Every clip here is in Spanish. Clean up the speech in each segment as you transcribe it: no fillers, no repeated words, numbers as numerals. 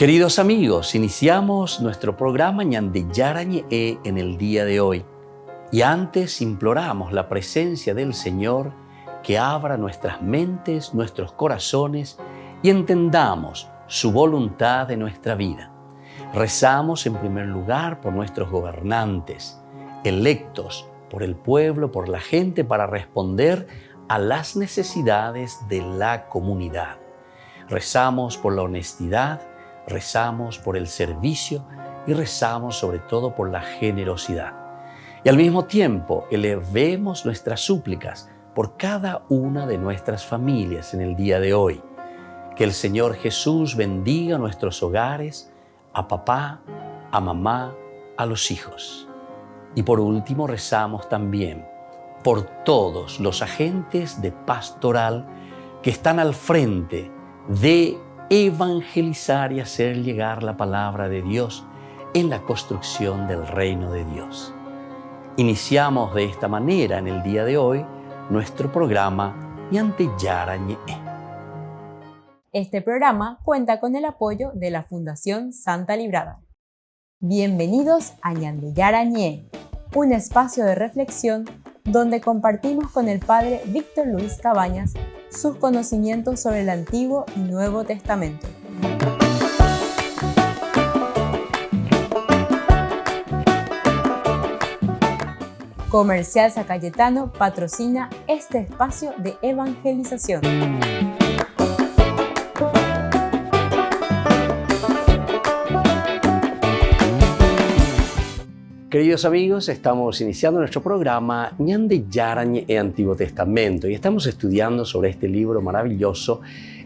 Queridos amigos, iniciamos nuestro programa Ñande Yarañe en el día de hoy. Y antes imploramos la presencia del Señor que abra nuestras mentes, nuestros corazones y entendamos su voluntad de nuestra vida. Rezamos en primer lugar por nuestros gobernantes, electos por el pueblo, por la gente, para responder a las necesidades de la comunidad. Rezamos por la honestidad, rezamos por el servicio y rezamos sobre todo por la generosidad. Y al mismo tiempo elevemos nuestras súplicas por cada una de nuestras familias en el día de hoy. Que el Señor Jesús bendiga nuestros hogares, a papá, a mamá, a los hijos. Y por último rezamos también por todos los agentes de pastoral que están al frente de evangelizar y hacer llegar la palabra de Dios en la construcción del reino de Dios. Iniciamos de esta manera en el día de hoy nuestro programa Ñande Yarañe. Este programa cuenta con el apoyo de la Fundación Santa Librada. Bienvenidos a Ñande Yarañe, un espacio de reflexión donde compartimos con el Padre Víctor Luis Cabañas sus conocimientos sobre el Antiguo y Nuevo Testamento. Comercial San Cayetano patrocina este espacio de evangelización. Queridos amigos, estamos iniciando nuestro programa Ñande Yarañe Antiguo Testamento y estamos estudiando sobre este libro maravilloso,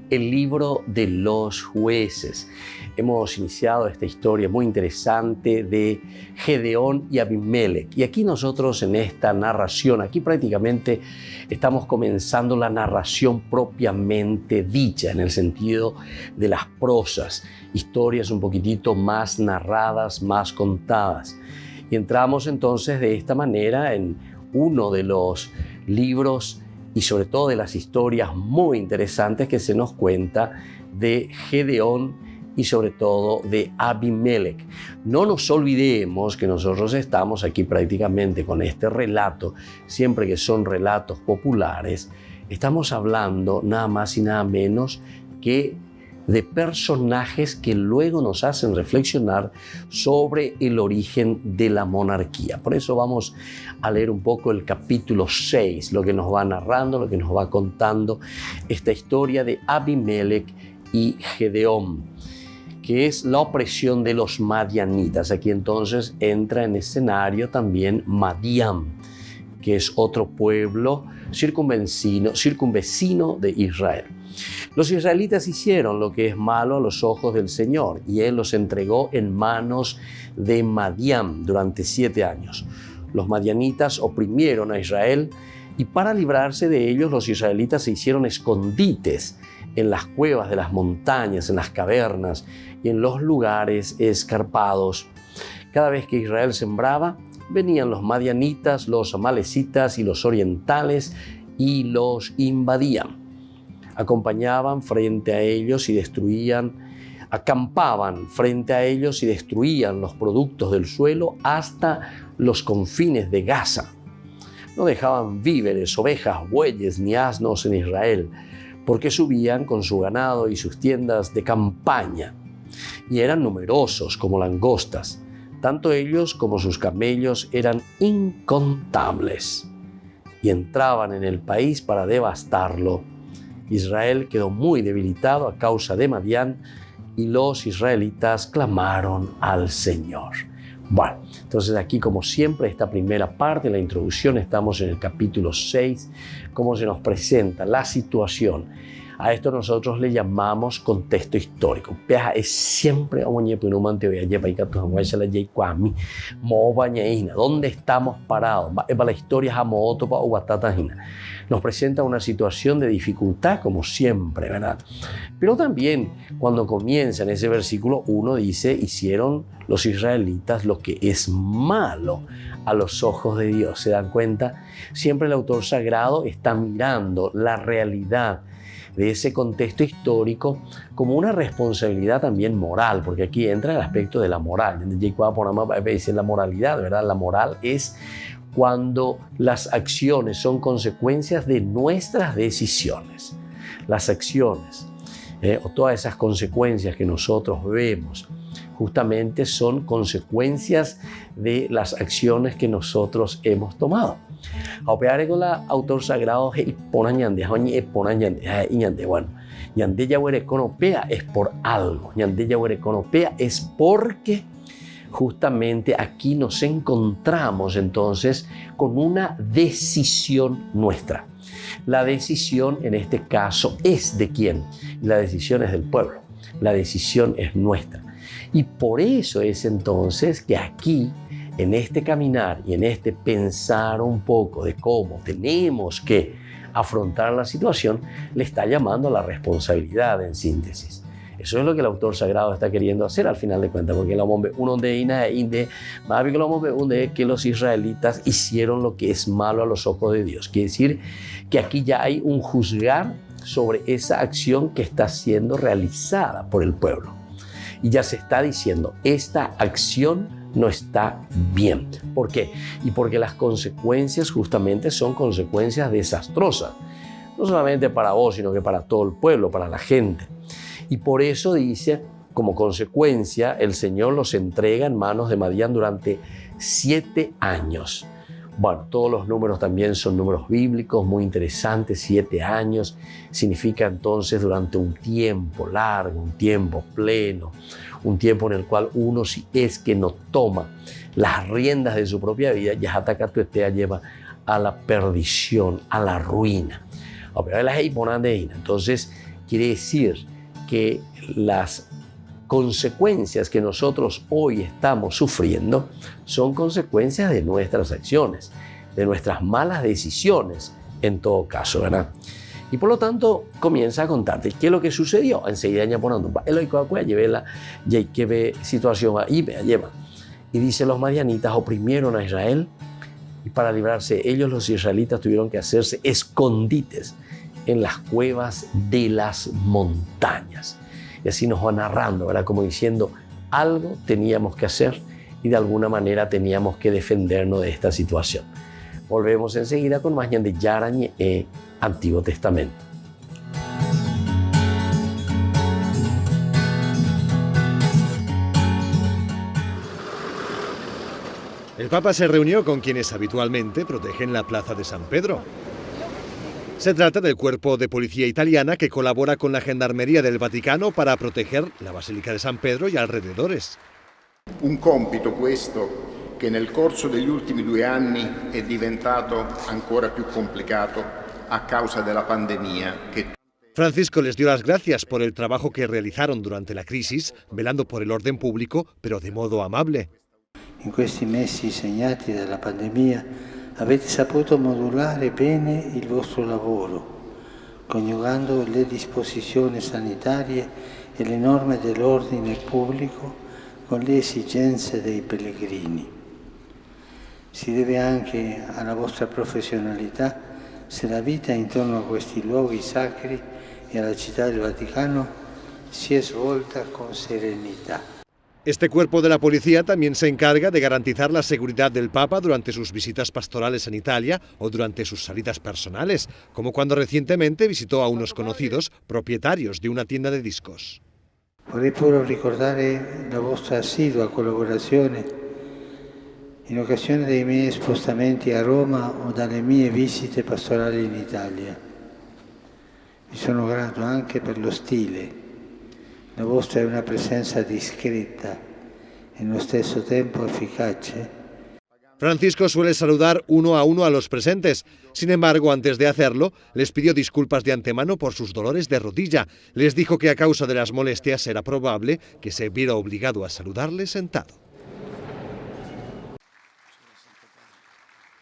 el libro de los jueces. Hemos iniciado esta historia muy interesante de Gedeón y Abimelec. Y aquí nosotros en esta narración, aquí prácticamente estamos comenzando la narración propiamente dicha, en el sentido de las prosas, historias un poquitito más narradas, más contadas. Y entramos entonces de esta manera en uno de los libros y sobre todo de las historias muy interesantes que se nos cuenta de Gedeón y sobre todo de Abimelec. No nos olvidemos que nosotros estamos aquí prácticamente con este relato, siempre que son relatos populares, estamos hablando nada más y nada menos que de personajes que luego nos hacen reflexionar sobre el origen de la monarquía. Por eso vamos a leer un poco el capítulo 6, lo que nos va narrando, lo que nos va contando esta historia de Abimelec y Gedeón, que es la opresión de los madianitas. Aquí entonces entra en escenario también Madián, que es otro pueblo circunvecino de Israel. Los israelitas hicieron lo que es malo a los ojos del Señor y Él los entregó en manos de Madián durante 7 años. Los madianitas oprimieron a Israel y para librarse de ellos los israelitas se hicieron escondites en las cuevas de las montañas, en las cavernas y en los lugares escarpados. Cada vez que Israel sembraba, venían los madianitas, los amalecitas y los orientales y los invadían. Acompañaban frente a ellos y acampaban frente a ellos y destruían los productos del suelo hasta los confines de Gaza. No dejaban víveres, ovejas, bueyes ni asnos en Israel, porque subían con su ganado y sus tiendas de campaña. Y eran numerosos como langostas. Tanto ellos como sus camellos eran incontables. Y entraban en el país para devastarlo. Israel quedó muy debilitado a causa de Madián y los israelitas clamaron al Señor. Bueno, entonces aquí como siempre esta primera parte, la introducción, estamos en el capítulo 6, cómo se nos presenta la situación. A esto nosotros le llamamos contexto histórico. Es siempre ¿dónde estamos parados? La historia nos presenta una situación de dificultad como siempre, ¿verdad? Pero también cuando comienza en ese versículo 1 dice, hicieron los israelitas lo que es malo a los ojos de Dios. ¿Se dan cuenta? Siempre el autor sagrado está mirando la realidad de ese contexto histórico como una responsabilidad también moral, porque aquí entra el aspecto de la moral. Dice la moralidad, ¿verdad? La moral es cuando las acciones son consecuencias de nuestras decisiones. Las acciones o todas esas consecuencias que nosotros vemos justamente son consecuencias de las acciones que nosotros hemos tomado. Con la autor sagrado bueno, ñande yahuere conopea es por algo, ñande yahuere conopea es porque justamente aquí nos encontramos entonces con una decisión nuestra. La decisión en este caso es de quién, la decisión es del pueblo, la decisión es nuestra. Y por eso es entonces que aquí, en este caminar y en este pensar un poco de cómo tenemos que afrontar la situación, le está llamando a la responsabilidad en síntesis. Eso es lo que el autor sagrado está queriendo hacer al final de cuentas, porque que los israelitas hicieron lo que es malo a los ojos de Dios. Quiere decir que aquí ya hay un juzgar sobre esa acción que está siendo realizada por el pueblo. Y ya se está diciendo, esta acción no está bien. ¿Por qué? Y porque las consecuencias justamente son consecuencias desastrosas. No solamente para vos, sino que para todo el pueblo, para la gente. Y por eso dice, como consecuencia, el Señor los entrega en manos de Madián durante 7 años. Bueno, todos los números también son números bíblicos, muy interesantes. 7 años significa entonces durante un tiempo largo, un tiempo pleno, un tiempo en el cual uno, si es que no toma las riendas de su propia vida, ya lleva a la perdición, a la ruina. Entonces, quiere decir que las consecuencias que nosotros hoy estamos sufriendo son consecuencias de nuestras acciones, de nuestras malas decisiones en todo caso, ¿verdad? Y por lo tanto comienza a contarte qué es lo que sucedió. Enseguida ya poniendo situación ahí, lleva. Y dice, los madianitas oprimieron a Israel y para librarse ellos, los israelitas, tuvieron que hacerse escondites en las cuevas de las montañas. Y así nos va narrando, ¿verdad? Como diciendo, algo teníamos que hacer y de alguna manera teníamos que defendernos de esta situación. Volvemos enseguida con más de Yarañe Antiguo Testamento. El Papa se reunió con quienes habitualmente protegen la Plaza de San Pedro. Se trata del cuerpo de policía italiana que colabora con la Gendarmería del Vaticano para proteger la Basilica de San Pedro y alrededores. Un compito questo che nel corso degli ultimi 2 anni è diventato ancora più complicato a causa della pandemia. Francisco les dio las gracias por el trabajo que realizaron durante la crisis, velando por el orden público, pero de modo amable. In questi mesi segnati dalla pandemia avete saputo modulare bene il vostro lavoro, coniugando le disposizioni sanitarie e le norme dell'ordine pubblico con le esigenze dei pellegrini. Si deve anche alla vostra professionalità se la vita intorno a questi luoghi sacri e alla città del Vaticano si è svolta con serenità. Este cuerpo de la policía también se encarga de garantizar la seguridad del Papa durante sus visitas pastorales en Italia o durante sus salidas personales, como cuando recientemente visitó a unos conocidos propietarios de una tienda de discos. Vorrei pure ricordare la vostra assidua collaborazione in occasione dei miei spostamenti a Roma o dalle mie visite pastorali in Italia. Vi sono grato anche per lo stile. La vostra è una presenza discreta e nello stesso tempo efficace. Francisco suele saludar uno a los presentes. Sin embargo, antes de hacerlo, les pidió disculpas de antemano por sus dolores de rodilla. Les dijo que a causa de las molestias era probable que se viera obligado a saludarles sentado.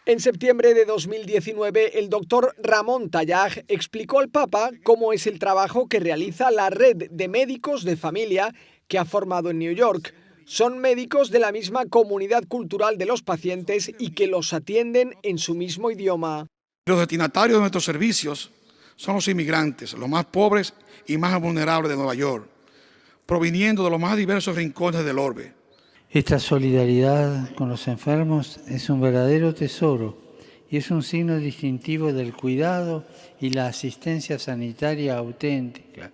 En septiembre de 2019, el doctor Ramón Tallaj explicó al Papa cómo es el trabajo que realiza la red de médicos de familia que ha formado en New York. Son médicos de la misma comunidad cultural de los pacientes y que los atienden en su mismo idioma. Los destinatarios de nuestros servicios son los inmigrantes, los más pobres y más vulnerables de Nueva York, proviniendo de los más diversos rincones del orbe. Esta solidaridad con los enfermos es un verdadero tesoro y es un signo distintivo del cuidado y la asistencia sanitaria auténtica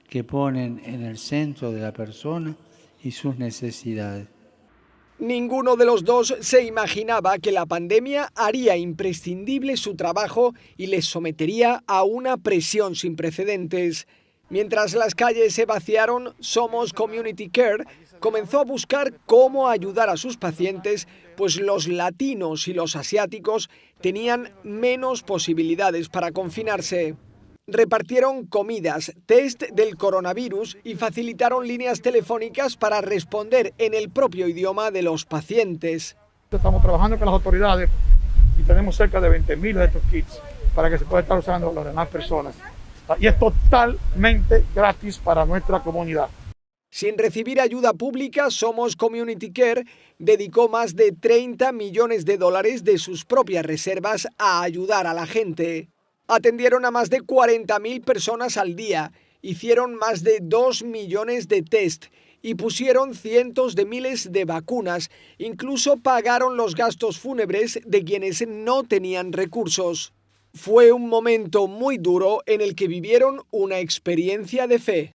que ponen en el centro de la persona y sus necesidades. Ninguno de los dos se imaginaba que la pandemia haría imprescindible su trabajo y les sometería a una presión sin precedentes. Mientras las calles se vaciaron, Somos Community Care comenzó a buscar cómo ayudar a sus pacientes, pues los latinos y los asiáticos tenían menos posibilidades para confinarse. Repartieron comidas, test del coronavirus y facilitaron líneas telefónicas para responder en el propio idioma de los pacientes. Estamos trabajando con las autoridades y tenemos cerca de 20.000 de estos kits para que se pueda estar usando las demás personas. Y es totalmente gratis para nuestra comunidad. Sin recibir ayuda pública, Somos Community Care dedicó más de $30 millones de sus propias reservas a ayudar a la gente. Atendieron a más de 40.000 personas al día, hicieron más de 2 millones de test y pusieron cientos de miles de vacunas. Incluso pagaron los gastos fúnebres de quienes no tenían recursos. Fue un momento muy duro en el que vivieron una experiencia de fe.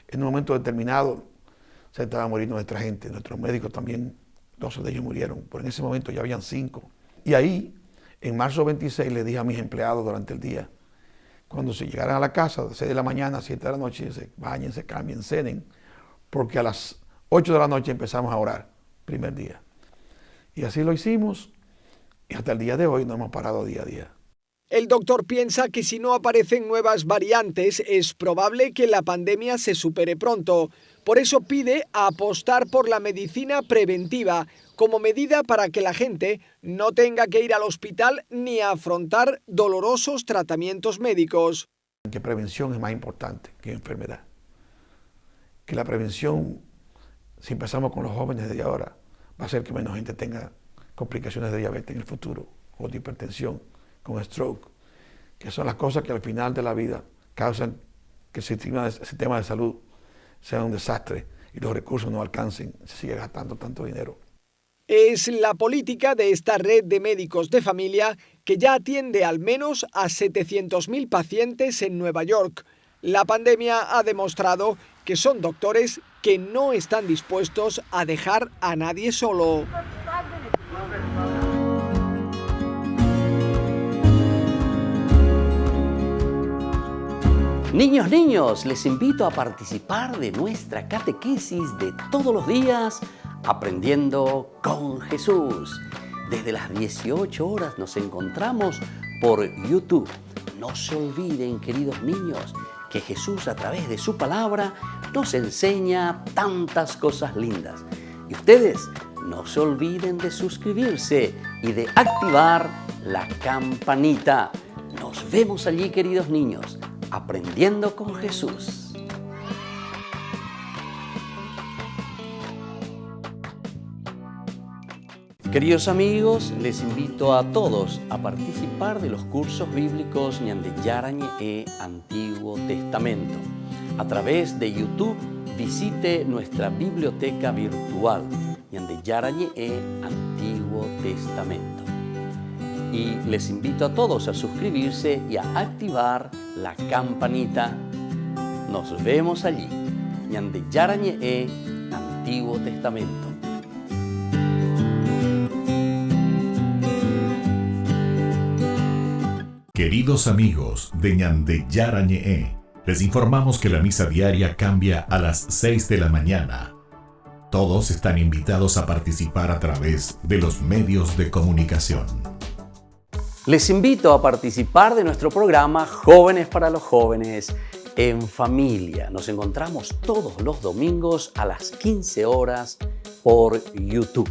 En un momento determinado se estaba muriendo nuestra gente, nuestros médicos también, 12 de ellos murieron, pero en ese momento ya habían 5. Y ahí, en marzo 26, le dije a mis empleados durante el día, cuando se llegaran a la casa, de 6 de la mañana a 7 de la noche, se bañen, se cambien, cenen, porque a las 8 de la noche empezamos a orar, primer día. Y así lo hicimos, y hasta el día de hoy no hemos parado día a día. El doctor piensa que si no aparecen nuevas variantes, es probable que la pandemia se supere pronto. Por eso pide apostar por la medicina preventiva, como medida para que la gente no tenga que ir al hospital ni afrontar dolorosos tratamientos médicos. Que prevención es más importante que enfermedad. Que la prevención, si empezamos con los jóvenes desde ahora, va a hacer que menos gente tenga complicaciones de diabetes en el futuro, o de hipertensión, con stroke, que son las cosas que al final de la vida causan que el sistema de salud sea un desastre y los recursos no alcancen, se sigue gastando tanto dinero. Es la política de esta red de médicos de familia que ya atiende al menos a 700.000 pacientes en Nueva York. La pandemia ha demostrado que son doctores que no están dispuestos a dejar a nadie solo. Niños, les invito a participar de nuestra catequesis de todos los días, Aprendiendo con Jesús. Desde las 18 horas nos encontramos por YouTube. No se olviden, queridos niños, que Jesús a través de su palabra nos enseña tantas cosas lindas. Y ustedes no se olviden de suscribirse y de activar la campanita. Nos vemos allí, queridos niños, Aprendiendo con Jesús. Queridos amigos, les invito a todos a participar de los cursos bíblicos Ñande Yarañe Antiguo Testamento. A través de YouTube, visite nuestra biblioteca virtual Ñande Yarañe Antiguo Testamento. Y les invito a todos a suscribirse y a activar la campanita. Nos vemos allí, Ñande Yarañe Antiguo Testamento. Queridos amigos de Ñande Yarañe, les informamos que la misa diaria cambia a las 6 de la mañana. Todos están invitados a participar a través de los medios de comunicación. Les invito a participar de nuestro programa Jóvenes para los Jóvenes en Familia. Nos encontramos todos los domingos a las 15 horas por YouTube.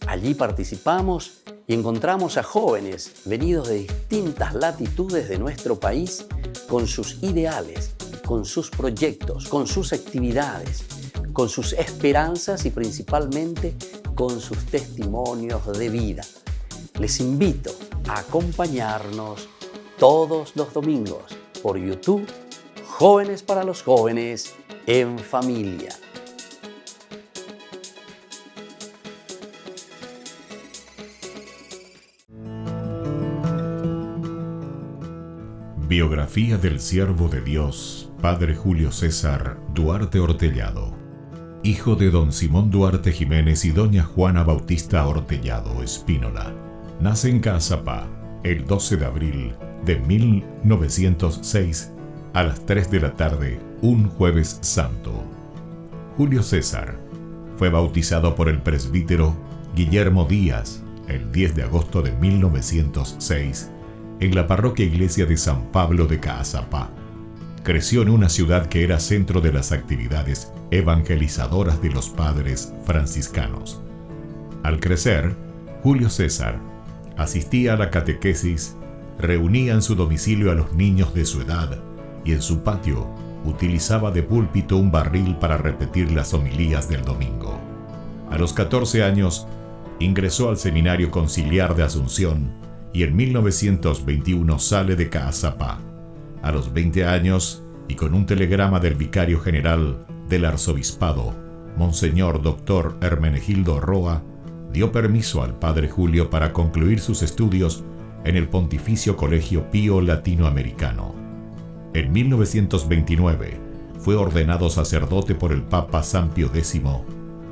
Allí participamos y encontramos a jóvenes venidos de distintas latitudes de nuestro país con sus ideales, con sus proyectos, con sus actividades, con sus esperanzas y principalmente con sus testimonios de vida. Les invito a acompañarnos todos los domingos por YouTube, Jóvenes para los Jóvenes en Familia. Biografía del siervo de Dios, Padre Julio César Duarte Ortellado, hijo de don Simón Duarte Jiménez y doña Juana Bautista Ortellado Espínola. Nace en Caazapá el 12 de abril de 1906 a las 3 de la tarde, un jueves santo. Julio César fue bautizado por el presbítero Guillermo Díaz el 10 de agosto de 1906 en la parroquia Iglesia de San Pablo de Caazapá. Creció en una ciudad que era centro de las actividades evangelizadoras de los padres franciscanos. Al crecer, Julio César asistía a la catequesis, reunía en su domicilio a los niños de su edad y en su patio utilizaba de púlpito un barril para repetir las homilías del domingo. A los 14 años ingresó al Seminario Conciliar de Asunción y en 1921 sale de Caazapá. A los 20 años, y con un telegrama del vicario general del arzobispado, Monseñor Dr. Hermenegildo Roa, dio permiso al padre Julio para concluir sus estudios en el Pontificio Colegio Pío Latinoamericano. En 1929 fue ordenado sacerdote por el Papa San Pío X,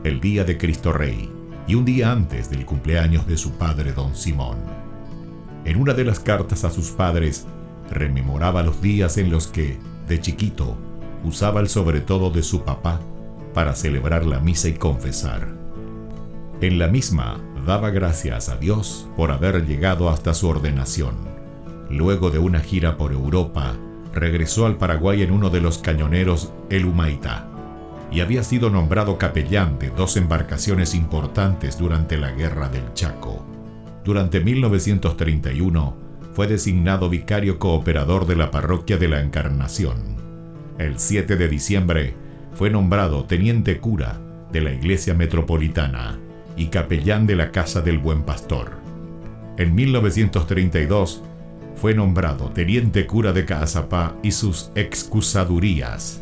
el día de Cristo Rey, y un día antes del cumpleaños de su padre don Simón. En una de las cartas a sus padres, rememoraba los días en los que, de chiquito, usaba el sobretodo de su papá para celebrar la misa y confesar. En la misma, daba gracias a Dios por haber llegado hasta su ordenación. Luego de una gira por Europa, regresó al Paraguay en uno de los cañoneros El Humaitá y había sido nombrado capellán de 2 embarcaciones importantes durante la Guerra del Chaco. Durante 1931 fue designado vicario cooperador de la parroquia de la Encarnación. El 7 de diciembre fue nombrado teniente cura de la Iglesia Metropolitana y capellán de la Casa del Buen Pastor. En 1932 fue nombrado teniente cura de Caazapá y sus excusadurías,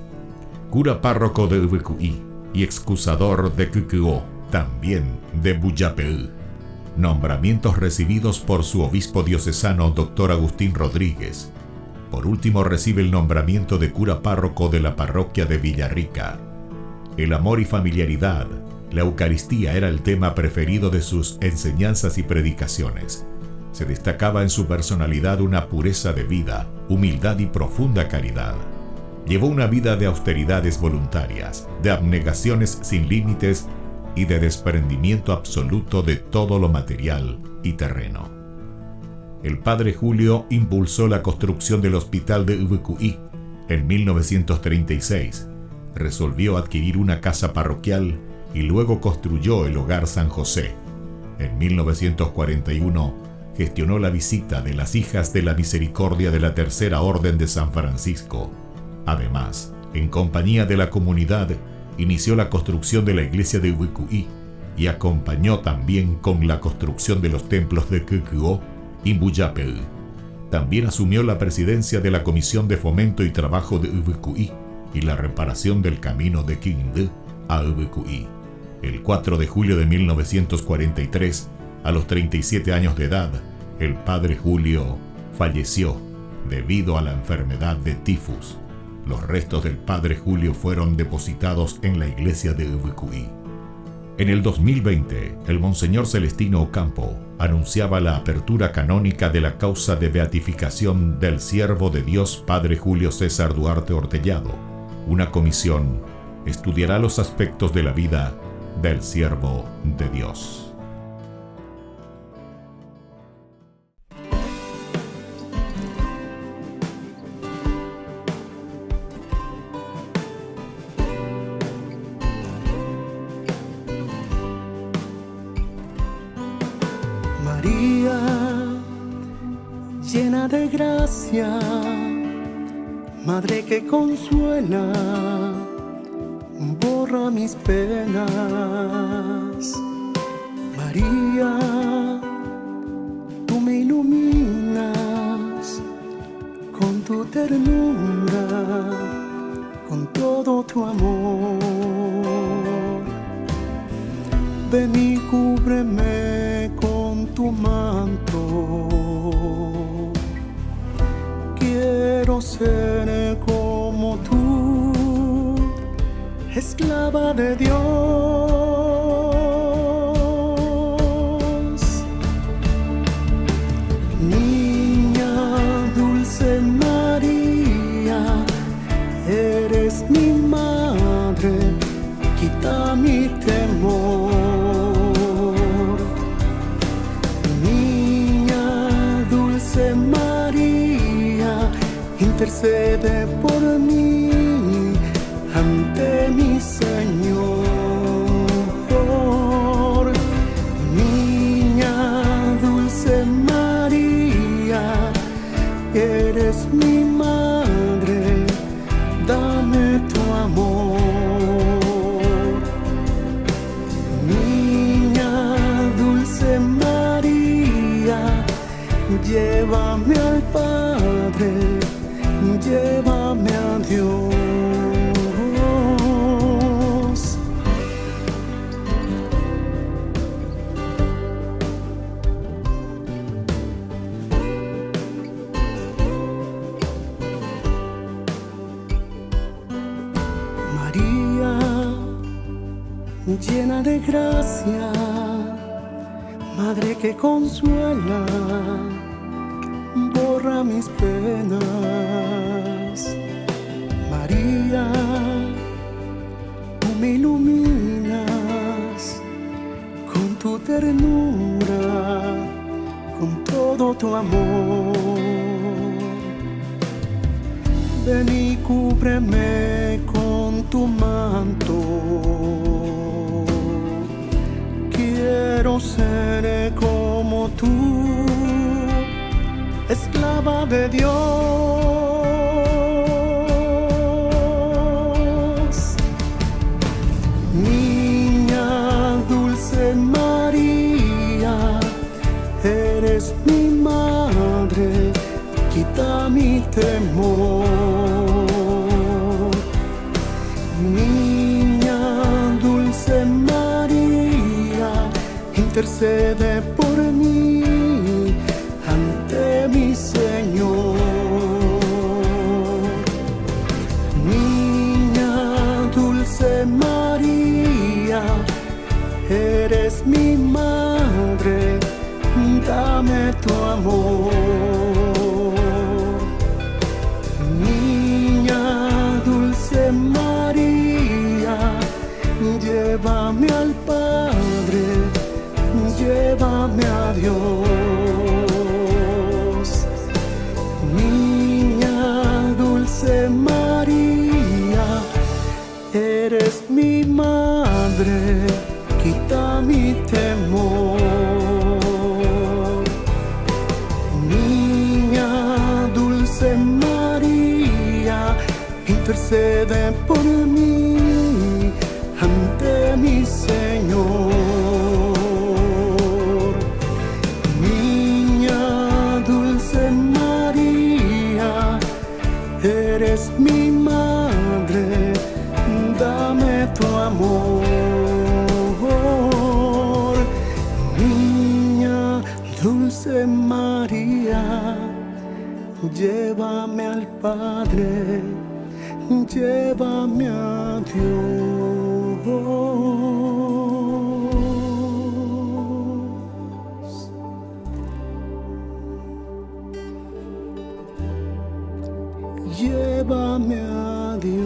cura párroco de Ubucuí y excusador de Cucuó, también de Buyapeú. Nombramientos recibidos por su obispo diocesano Dr. Agustín Rodríguez. Por último recibe el nombramiento de cura párroco de la parroquia de Villarrica. El amor y familiaridad, la Eucaristía era el tema preferido de sus enseñanzas y predicaciones. Se destacaba en su personalidad una pureza de vida, humildad y profunda caridad. Llevó una vida de austeridades voluntarias, de abnegaciones sin límites y de desprendimiento absoluto de todo lo material y terreno. El padre Julio impulsó la construcción del hospital de Ubucuí en 1936, resolvió adquirir una casa parroquial y luego construyó el Hogar San José. En 1941 gestionó la visita de las Hijas de la Misericordia de la Tercera Orden de San Francisco. Además, en compañía de la comunidad, inició la construcción de la iglesia de Ubucuí y acompañó también con la construcción de los templos de Cucuó y Buyapeú. También asumió la presidencia de la Comisión de Fomento y Trabajo de Ubucuí y la reparación del camino de Quindú a Ubucuí. El 4 de julio de 1943, a los 37 años de edad, el padre Julio falleció debido a la enfermedad de tifus. Los restos del padre Julio fueron depositados en la iglesia de Ubucuí. En el 2020, el Monseñor Celestino Ocampo anunciaba la apertura canónica de la causa de beatificación del siervo de Dios Padre Julio César Duarte Ortellado. Una comisión estudiará los aspectos de la vida del siervo de Dios. María, llena de gracia, Madre que consuela, borra mis penas. María, tú me iluminas tu ternura, con todo tu amor. Ven y cúbreme con tu manto. Quiero ser como tú, esclava de Dios. Niña dulce María, eres mi madre, quita mi temor. Niña dulce María, intercede por mí ante mi Señor. Niña dulce María, eres mi madre, dame tu amor. Niña dulce María, llévame al Padre, llévame a Dios. María, llena de gracia, Madre que consuela, borra mis penas. María, tú me iluminas con tu ternura, con todo tu amor. Ven y cúbreme con tu manto. Quiero ser como tú, esclava de Dios. Niña dulce María, eres mi madre, quita mi temor. Niña dulce María, intercede por mí ante mi Señor. Niña dulce María, eres mi madre, dame tu amor. Niña dulce María, llévame al Padre, llévame a Dios. Niña dulce María, eres mi madre, quita mi temor. Niña dulce María, intercede por mí ante mi Señor. Eres mi madre, dame tu amor. Niña dulce María, llévame al Padre, llévame a Dios. Llévame a Dios.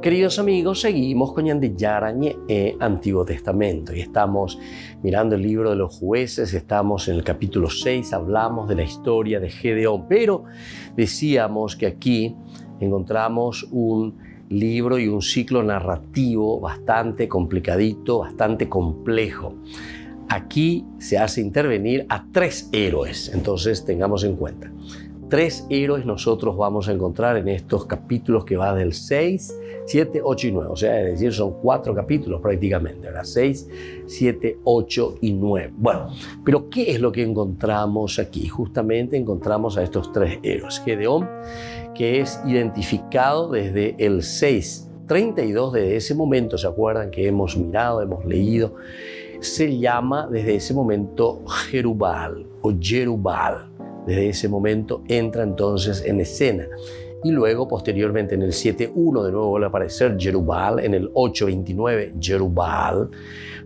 Queridos amigos, seguimos con Ñande Yarañe Antiguo Testamento y estamos mirando el libro de los jueces, estamos en el capítulo 6, hablamos de la historia de Gedeón, pero decíamos que aquí encontramos un libro y un ciclo narrativo bastante complicadito, bastante complejo. Aquí se hace intervenir a 3 héroes, entonces tengamos en cuenta. 3 héroes nosotros vamos a encontrar en estos capítulos que va del 6, 7, 8 y 9. O sea, es decir, son 4 capítulos prácticamente, ¿verdad? 6, 7, 8 y 9. Bueno, pero ¿qué es lo que encontramos aquí? Justamente encontramos a estos 3 héroes. Gedeón, que es identificado desde el 6:32, desde ese momento, ¿se acuerdan que hemos mirado, hemos leído? Se llama desde ese momento Jerubal o Jerubal. Desde ese momento entra entonces en escena. Y luego, posteriormente, en el 7:1 de nuevo vuelve a aparecer Jerubal, en el 8:29 Jerubal.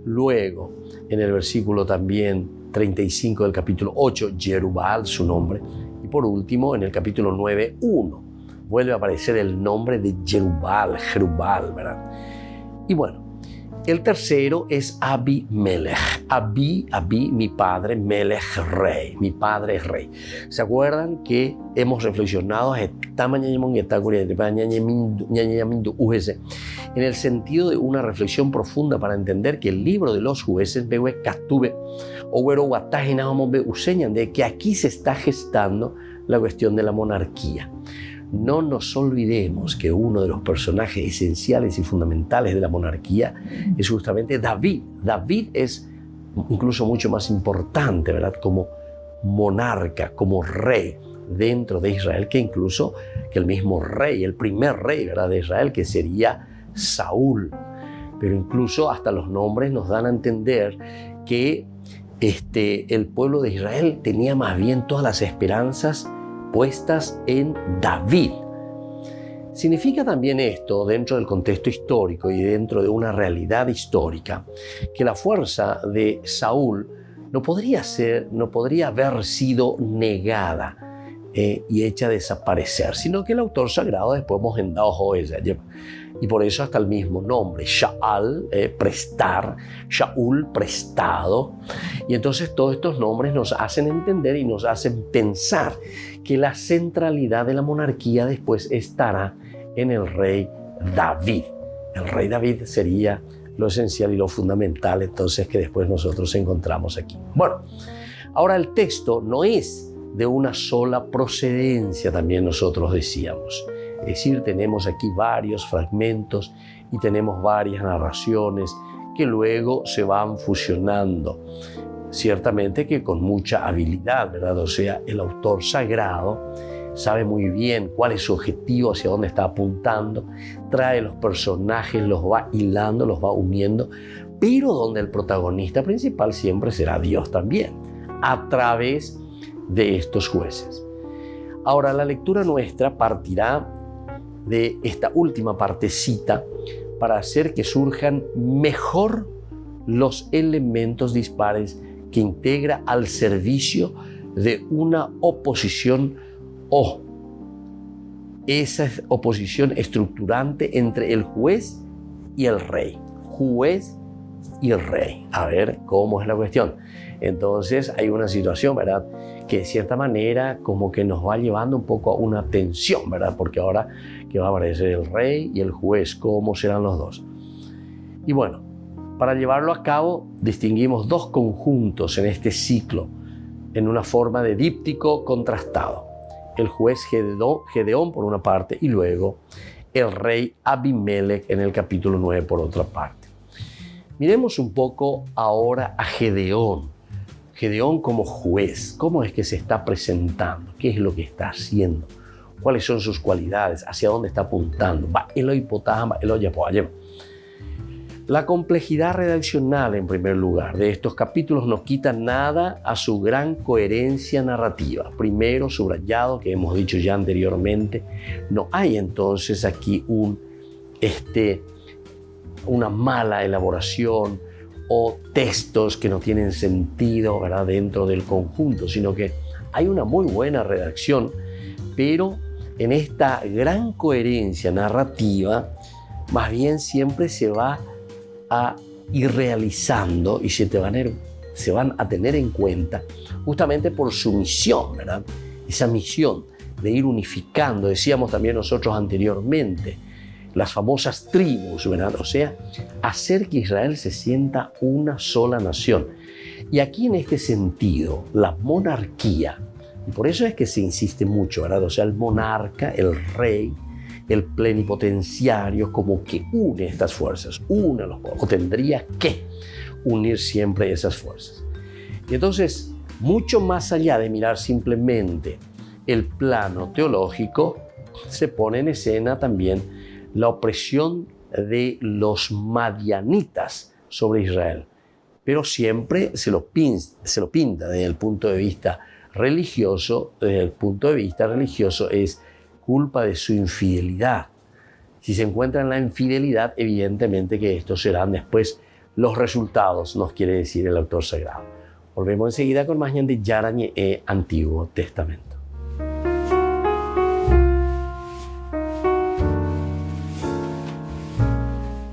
Luego, en el versículo también 35 del capítulo 8, Jerubal, su nombre. Y por último, en el capítulo 9:1 vuelve a aparecer el nombre de Jerubal, ¿verdad? Y bueno, el tercero es Abimelech. Abi, mi padre, Melech, rey. Mi padre es rey. ¿Se acuerdan que hemos reflexionado en el sentido de una reflexión profunda para entender que el libro de los jueces, de que aquí se está gestando la cuestión de la monarquía? No nos olvidemos que uno de los personajes esenciales y fundamentales de la monarquía es justamente David. David es incluso mucho más importante, ¿verdad?, como monarca, como rey dentro de Israel, que incluso que el mismo rey, el primer rey, ¿verdad?, de Israel, que sería Saúl. Pero incluso hasta los nombres nos dan a entender que el pueblo de Israel tenía más bien todas las esperanzas puestas en David. Significa también esto, dentro del contexto histórico y dentro de una realidad histórica, que la fuerza de Saúl no podría haber sido negada y hecha desaparecer, sino que el autor sagrado después hemos endado y por eso hasta el mismo nombre, Sha'al, prestar, Shaul, prestado. Y entonces todos estos nombres nos hacen entender y nos hacen pensar que la centralidad de la monarquía después estará en el rey David. El rey David sería lo esencial y lo fundamental entonces que después nosotros encontramos aquí. Bueno, ahora el texto no es de una sola procedencia, también nosotros decíamos. Es decir, tenemos aquí varios fragmentos y tenemos varias narraciones que luego se van fusionando. Ciertamente que con mucha habilidad, ¿verdad? O sea, el autor sagrado sabe muy bien cuál es su objetivo, hacia dónde está apuntando, trae los personajes, los va hilando, los va uniendo, pero donde el protagonista principal siempre será Dios también, a través de estos jueces. Ahora, la lectura nuestra partirá de esta última partecita para hacer que surjan mejor los elementos dispares que integra al servicio de una oposición o esa oposición estructurante entre el juez y el rey. Juez y rey. A ver cómo es la cuestión. Entonces hay una situación, ¿verdad?, que de cierta manera como que nos va llevando un poco a una tensión, ¿verdad? Porque ahora que va a aparecer el rey y el juez, ¿cómo serán los dos? Y bueno, para llevarlo a cabo distinguimos dos conjuntos en este ciclo, en una forma de díptico contrastado. El juez Gedeón por una parte y luego el rey Abimelech en el capítulo 9 por otra parte. Miremos un poco ahora a Gedeón. Gedeón como juez, ¿cómo es que se está presentando? ¿Qué es lo que está haciendo? ¿Cuáles son sus cualidades? ¿Hacia dónde está apuntando? La complejidad redaccional, en primer lugar, de estos capítulos no quita nada a su gran coherencia narrativa. Primero, subrayado, que hemos dicho ya anteriormente, no hay entonces aquí una mala elaboración o textos que no tienen sentido, ¿verdad?, dentro del conjunto, sino que hay una muy buena redacción, pero en esta gran coherencia narrativa, más bien siempre se va a ir realizando y se van a tener en cuenta justamente por su misión, ¿verdad? Esa misión de ir unificando, decíamos también nosotros anteriormente, las famosas tribus, ¿verdad? O sea, hacer que Israel se sienta una sola nación. Y aquí en este sentido, la monarquía Y por eso es que se insiste mucho, ¿verdad? O sea, el monarca, el rey, el plenipotenciario, como que une estas fuerzas, une a los pueblos, o tendría que unir siempre esas fuerzas. Y entonces, mucho más allá de mirar simplemente el plano teológico, se pone en escena también la opresión de los madianitas sobre Israel, pero siempre se lo pinta desde el punto de vista religioso. Desde el punto de vista religioso es culpa de su infidelidad. Si se encuentra en la infidelidad, evidentemente que estos serán después los resultados, nos quiere decir el autor sagrado. Volvemos enseguida con más Ñande Yarañe e Antiguo Testamento.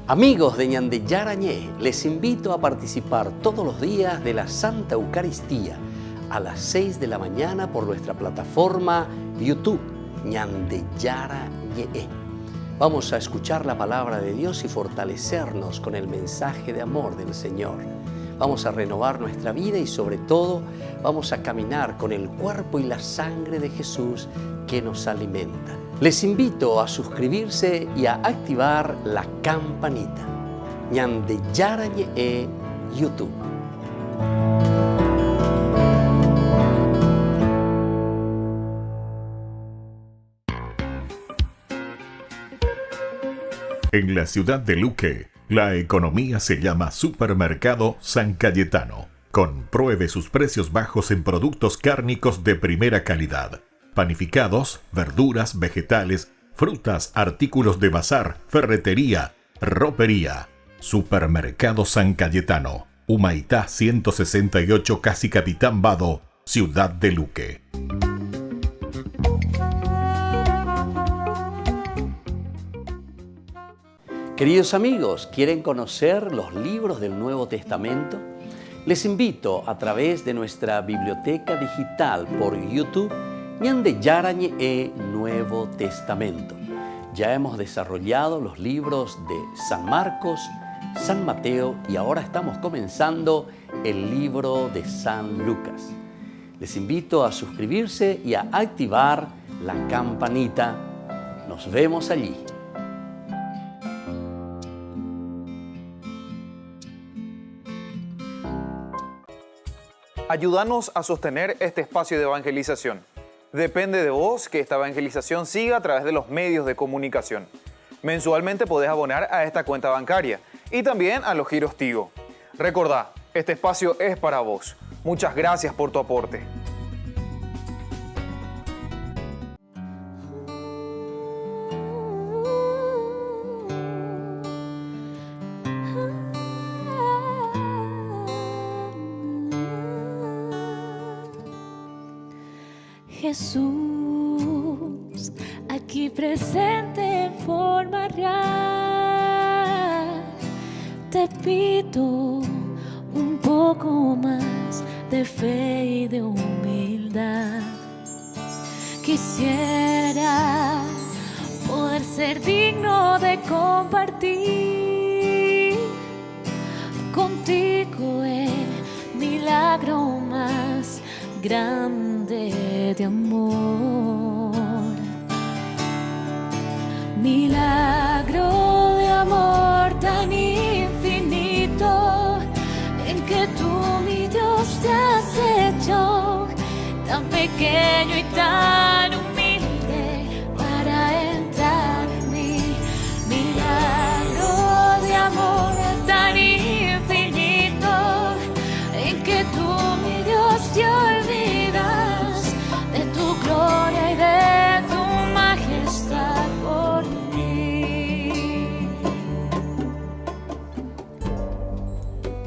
Amigos de Ñande Yarañe, les invito a participar todos los días de la Santa Eucaristía a las 6 de la mañana por nuestra plataforma YouTube, Ñande Yarañe. Vamos a escuchar la palabra de Dios y fortalecernos con el mensaje de amor del Señor. Vamos a renovar nuestra vida y sobre todo vamos a caminar con el cuerpo y la sangre de Jesús que nos alimenta. Les invito a suscribirse y a activar la campanita. Ñande Yarañe e YouTube. En la ciudad de Luque, la economía se llama Supermercado San Cayetano. Compruebe sus precios bajos en productos cárnicos de primera calidad. Panificados, verduras, vegetales, frutas, artículos de bazar, ferretería, ropería. Supermercado San Cayetano, Humaitá 168, Casi Capitán Vado, ciudad de Luque. Queridos amigos, ¿quieren conocer los libros del Nuevo Testamento? Les invito a través de nuestra biblioteca digital por YouTube, Ñande Yarañe e Nuevo Testamento. Ya hemos desarrollado los libros de San Marcos, San Mateo y ahora estamos comenzando el libro de San Lucas. Les invito a suscribirse y a activar la campanita. Nos vemos allí. Ayúdanos a sostener este espacio de evangelización. Depende de vos que esta evangelización siga a través de los medios de comunicación. Mensualmente podés abonar a esta cuenta bancaria y también a los giros Tigo. Recordá, este espacio es para vos. Muchas gracias por tu aporte. Jesús, aquí presente en forma real, te pido un poco más de fe y de humildad. Quisiera poder ser digno de compartir contigo el milagro más grande de amor, milagro de amor tan infinito, en que tú, mi Dios, te has hecho tan pequeño y tan humilde para entrar en mí. Milagro de amor tan infinito, en que tú, mi Dios, te olvidas de tu gloria y de tu majestad por mí.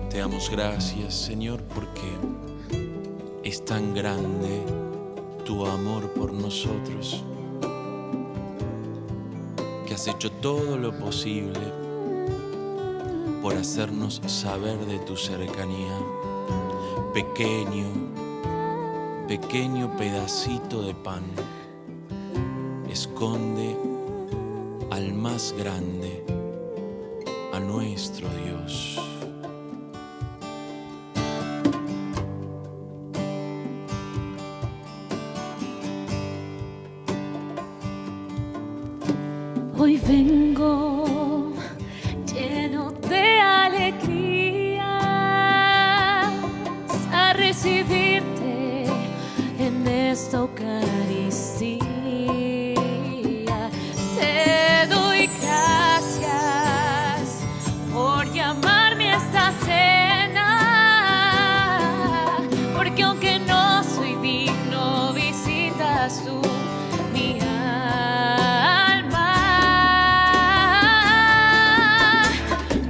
Te damos gracias, Señor, porque es tan grande tu amor por nosotros, que has hecho todo lo posible por hacernos saber de tu cercanía. Pequeño pedacito de pan esconde al más grande, a nuestro Dios. Hoy vengo lleno de alegría a recibirte en esta Eucaristía. Te doy gracias por llamarme a esta cena, porque aunque no soy digno, visitas tú mi alma.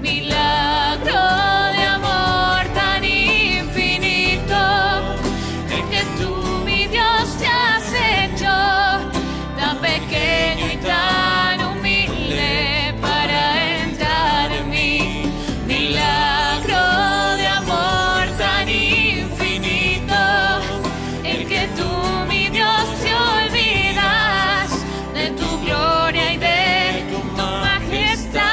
Milagro de amor tan infinito, el que tú, mi Dios, te has hecho tan pequeño y tan humilde para entrar en mí. Milagro de amor tan infinito, el que tú, mi Dios, te olvidas de tu gloria y de tu majestad.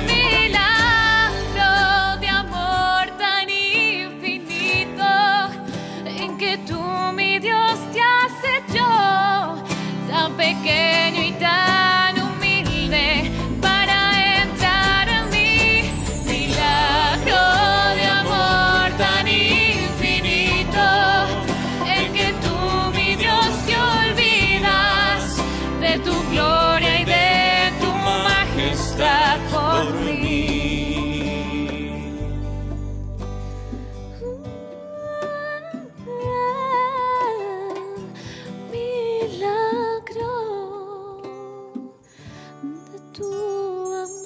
Milagro de amor tan infinito, en que tú, mi Dios, te has hecho tan pequeño y tan humilde para entrar en mí. Milagro de amor tan infinito, el que tú, mi Dios, te olvidas de tu gloria y de tu majestad por mí. Milagro de tu amor.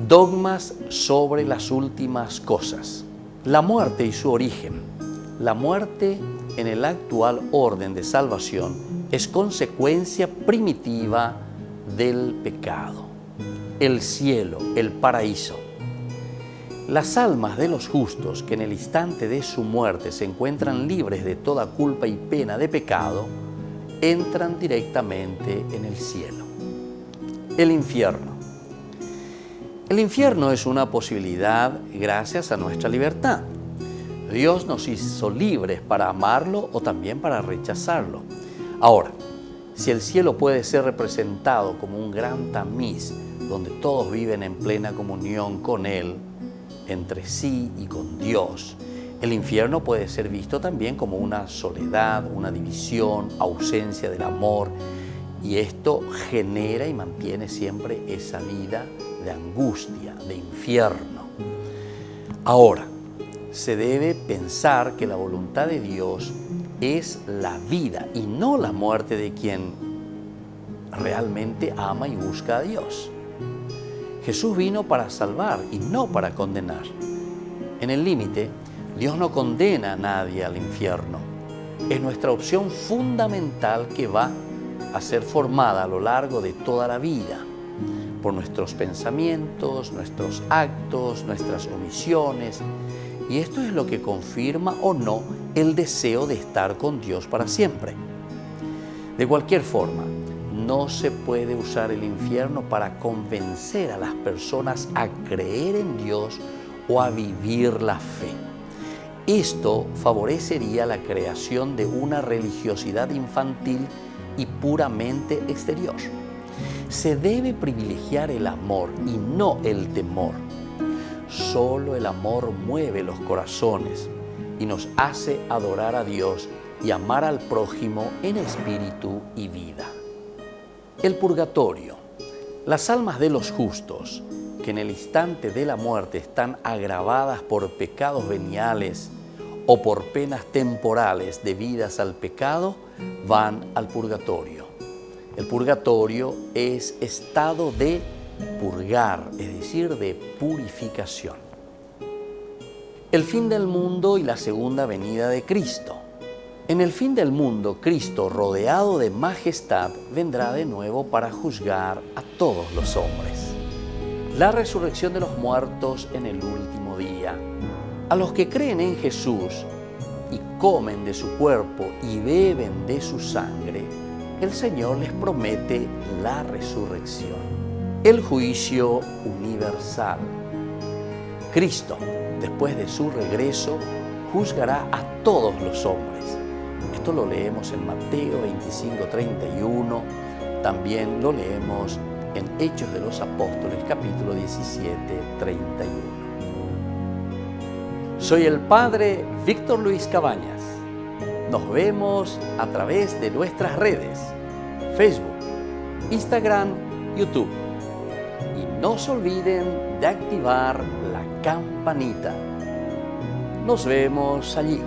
Dogmas sobre las últimas cosas. La muerte y su origen. La muerte en el actual orden de salvación es consecuencia primitiva del pecado. El cielo, el paraíso. Las almas de los justos que en el instante de su muerte se encuentran libres de toda culpa y pena de pecado, entran directamente en el cielo. El infierno. El infierno es una posibilidad gracias a nuestra libertad. Dios nos hizo libres para amarlo o también para rechazarlo. Ahora, si el cielo puede ser representado como un gran tamiz donde todos viven en plena comunión con Él, entre sí y con Dios, el infierno puede ser visto también como una soledad, una división, ausencia del amor, y esto genera y mantiene siempre esa vida de angustia, de infierno. Ahora, se debe pensar que la voluntad de Dios es la vida y no la muerte de quien realmente ama y busca a Dios. Jesús vino para salvar y no para condenar. En el límite, Dios no condena a nadie al infierno. Es nuestra opción fundamental que va a ser formada a lo largo de toda la vida por nuestros pensamientos, nuestros actos, nuestras omisiones. Y esto es lo que confirma o no el deseo de estar con Dios para siempre. De cualquier forma, no se puede usar el infierno para convencer a las personas a creer en Dios o a vivir la fe. Esto favorecería la creación de una religiosidad infantil y puramente exterior. Se debe privilegiar el amor y no el temor. Solo el amor mueve los corazones y nos hace adorar a Dios y amar al prójimo en espíritu y vida. El purgatorio. Las almas de los justos, que en el instante de la muerte están agravadas por pecados veniales o por penas temporales debidas al pecado, van al purgatorio. El purgatorio es estado de purgar, es decir, de purificación. El fin del mundo y la segunda venida de Cristo. En el fin del mundo, Cristo, rodeado de majestad, vendrá de nuevo para juzgar a todos los hombres. La resurrección de los muertos en el último día. A los que creen en Jesús y comen de su cuerpo y beben de su sangre, el Señor les promete la resurrección, el juicio universal. Cristo, después de su regreso, juzgará a todos los hombres. Esto lo leemos en Mateo 25:31, también lo leemos en Hechos de los Apóstoles, capítulo 17:31. Soy el Padre Víctor Luis Cabañas. Nos vemos a través de nuestras redes, Facebook, Instagram, YouTube. Y no se olviden de activar la campanita. Nos vemos allí.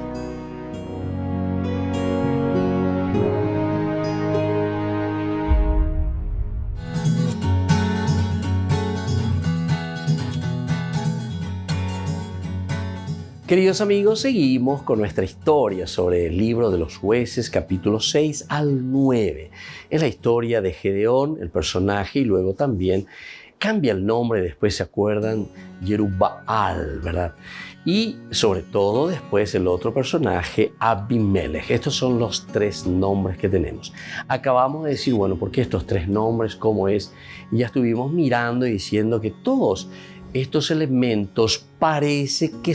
Queridos amigos, seguimos con nuestra historia sobre el libro de los jueces, capítulo 6 al 9. Es la historia de Gedeón, el personaje, y luego también cambia el nombre, después se acuerdan, Jerubbaal, ¿verdad? Y sobre todo después el otro personaje, Abimelech. Estos son los tres nombres que tenemos. Acabamos de decir, bueno, ¿por qué estos tres nombres? ¿Cómo es? Y ya estuvimos mirando y diciendo que todos estos elementos parece que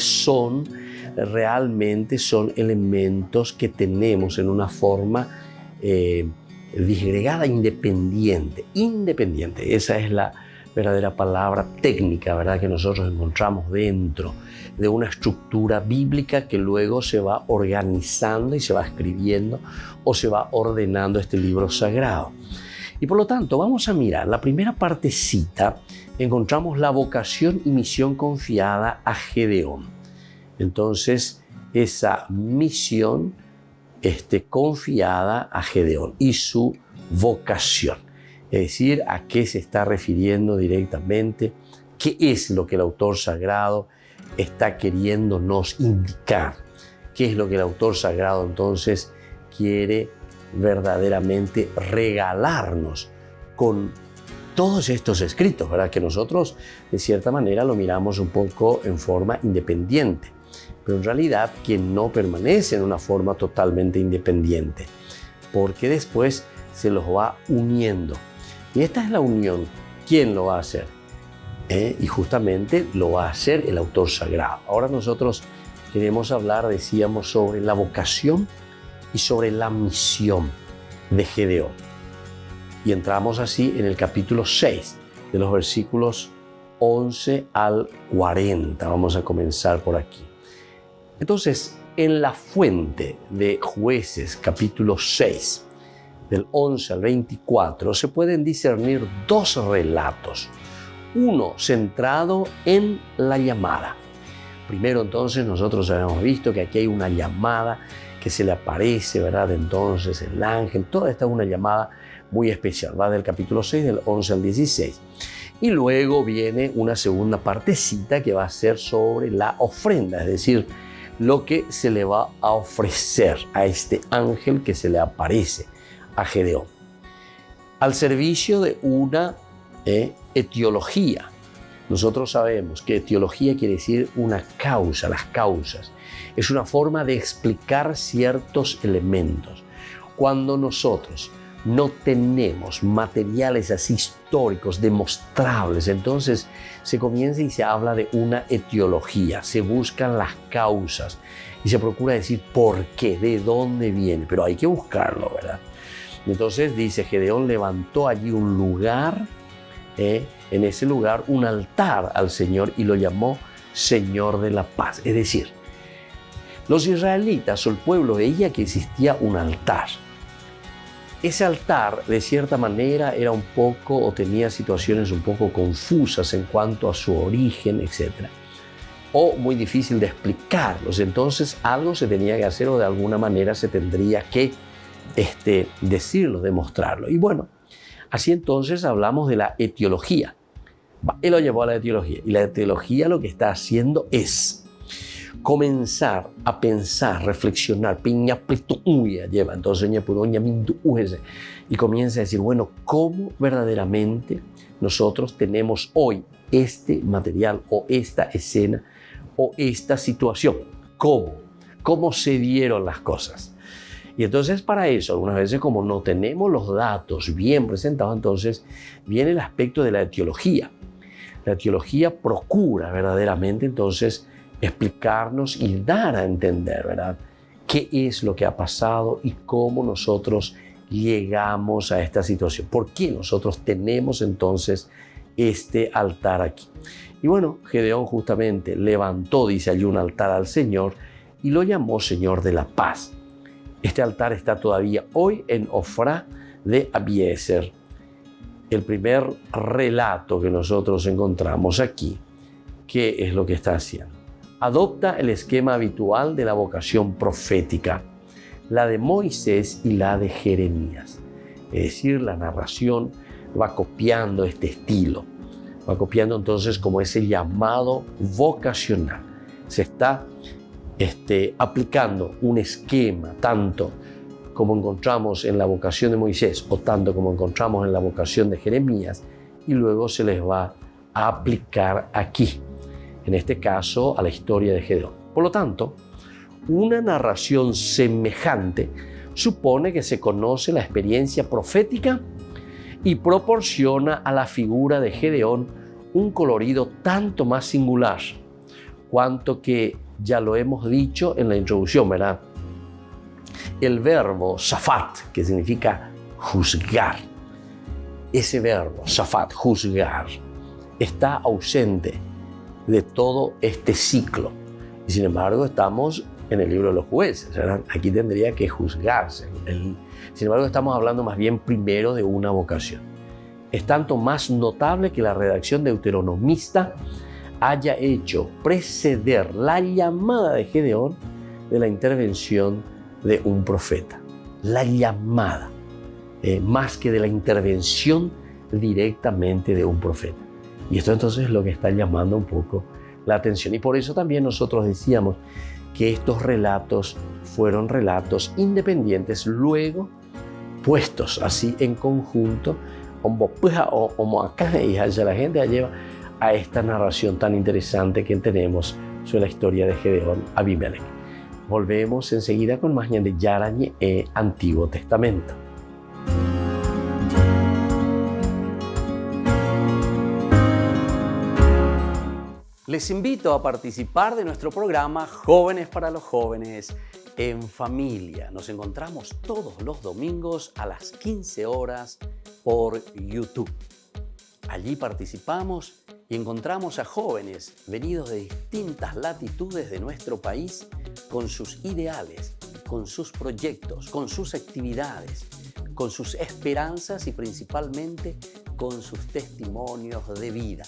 realmente son elementos que tenemos en una forma disgregada, independiente. Independiente, esa es la verdadera palabra técnica, ¿verdad?, que nosotros encontramos dentro de una estructura bíblica que luego se va organizando y se va escribiendo o se va ordenando este libro sagrado. Y por lo tanto, vamos a mirar la primera partecita. Encontramos la vocación y misión confiada a Gedeón. Entonces, esa misión confiada a Gedeón y su vocación. Es decir, a qué se está refiriendo directamente, qué es lo que el autor sagrado está queriéndonos indicar, qué es lo que el autor sagrado entonces quiere verdaderamente regalarnos con todos estos escritos, ¿verdad? Que nosotros de cierta manera lo miramos un poco en forma independiente, pero en realidad que no permanece en una forma totalmente independiente, porque después se los va uniendo. Y esta es la unión. ¿Quién lo va a hacer? Y justamente lo va a hacer el autor sagrado. Ahora nosotros queremos hablar, decíamos, sobre la vocación y sobre la misión de Gedeón. Y entramos así en el capítulo 6, de los versículos 11 al 40. Vamos a comenzar por aquí. Entonces, en la fuente de Jueces, capítulo 6, del 11 al 24, se pueden discernir dos relatos. Uno centrado en la llamada. Primero, entonces, nosotros habíamos visto que aquí hay una llamada que se le aparece, ¿verdad? Entonces, el ángel, toda esta es una llamada muy especial, va del capítulo 6, del 11 al 16. Y luego viene una segunda partecita que va a ser sobre la ofrenda, es decir, lo que se le va a ofrecer a este ángel que se le aparece a Gedeón, al servicio de una etiología. Nosotros sabemos que etiología quiere decir una causa, las causas. Es una forma de explicar ciertos elementos. Cuando nosotros no tenemos materiales así históricos, demostrables, entonces se comienza y se habla de una etiología. Se buscan las causas y se procura decir por qué, de dónde viene, pero hay que buscarlo, ¿verdad? Entonces dice, Gedeón levantó allí un lugar, en ese lugar un altar al Señor y lo llamó Señor de la Paz. Es decir, los israelitas o el pueblo veía que existía un altar. Ese altar, de cierta manera, era un poco o tenía situaciones un poco confusas en cuanto a su origen, etc. O muy difícil de explicarlos. Entonces algo se tenía que hacer o de alguna manera se tendría que decirlo, demostrarlo. Y bueno, así entonces hablamos de la etiología. Él lo llevó a la etiología. Y la etiología lo que está haciendo es comenzar a pensar, reflexionar, lleva entonces y comienza a decir, bueno, ¿cómo verdaderamente nosotros tenemos hoy este material o esta escena o esta situación? ¿Cómo se dieron las cosas? Y entonces para eso, algunas veces como no tenemos los datos bien presentados, entonces viene el aspecto de la etiología. La etiología procura verdaderamente entonces explicarnos y dar a entender, ¿verdad?, qué es lo que ha pasado y cómo nosotros llegamos a esta situación. ¿Por qué nosotros tenemos entonces este altar aquí? Y bueno, Gedeón justamente levantó, dice allí, un altar al Señor y lo llamó Señor de la Paz. Este altar está todavía hoy en Ofrá de Abiezer. El primer relato que nosotros encontramos aquí, ¿qué es lo que está haciendo? Adopta el esquema habitual de la vocación profética, la de Moisés y la de Jeremías. Es decir, la narración va copiando este estilo, va copiando entonces como ese llamado vocacional. Se está aplicando un esquema, tanto como encontramos en la vocación de Moisés o tanto como encontramos en la vocación de Jeremías, y luego se les va a aplicar aquí, en este caso a la historia de Gedeón. Por lo tanto, una narración semejante supone que se conoce la experiencia profética y proporciona a la figura de Gedeón un colorido tanto más singular, cuanto que ya lo hemos dicho en la introducción, ¿verdad? El verbo safat, que significa juzgar, ese verbo safat, juzgar, está ausente de todo este ciclo. Y sin embargo, estamos en el libro de los jueces, ¿verdad? Aquí tendría que juzgarse. Sin embargo, estamos hablando más bien primero de una vocación. Es tanto más notable que la redacción deuteronomista haya hecho preceder la llamada de Gedeón de la intervención de un profeta. La llamada, más que de la intervención directamente de un profeta. Y esto entonces es lo que está llamando un poco la atención. Y por eso también nosotros decíamos que estos relatos fueron relatos independientes, luego puestos así en conjunto, y la gente lleva a esta narración tan interesante que tenemos sobre la historia de Gedeón Abimelech. Volvemos enseguida con más Ñande Yarañe Antiguo Testamento. Les invito a participar de nuestro programa Jóvenes para los Jóvenes en Familia. Nos encontramos todos los domingos a las 15 horas por YouTube. Allí participamos y encontramos a jóvenes venidos de distintas latitudes de nuestro país con sus ideales, con sus proyectos, con sus actividades, con sus esperanzas y principalmente con sus testimonios de vida.